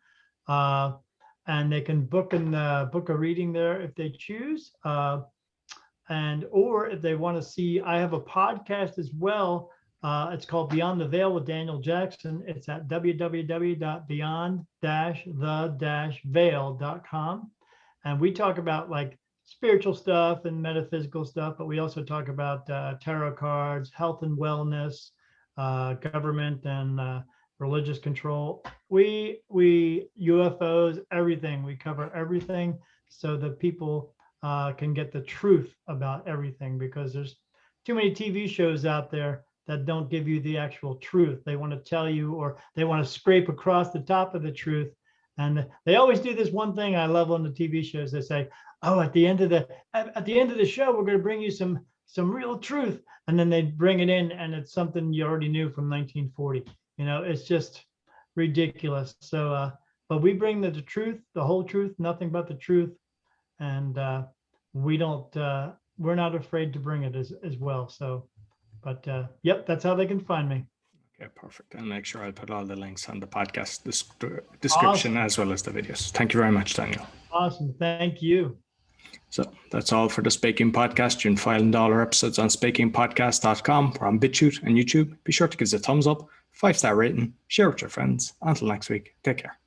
And they can book a reading there if they choose. Or if they want to see, I have a podcast as well. It's called Beyond the Veil with Daniel Jackson. It's at www.beyond-the-veil.com. And we talk about like spiritual stuff and metaphysical stuff, but we also talk about tarot cards, health and wellness, government and religious control. We UFOs, everything. We cover everything so that people can get the truth about everything, because there's too many TV shows out there that don't give you the actual truth. They want to tell you, or they want to scrape across the top of the truth. And they always do this one thing I love on the TV shows. They say, "Oh, at the end of the show, we're going to bring you some real truth," and then they bring it in, and it's something you already knew from 1940. It's just ridiculous. So, but we bring the truth, the whole truth, nothing but the truth, and we're not afraid to bring it as well. So, but yep, that's how they can find me. Okay, perfect. And make sure I'll put all the links on the podcast description Awesome. as well as the videos. Thank you very much, Daniel. Awesome. Thank you. So that's all for the Speaking Podcast. You can find all our episodes on speakingpodcast.com or on BitChute and YouTube. Be sure to give us a thumbs up, 5-star rating, share with your friends. Until next week, take care.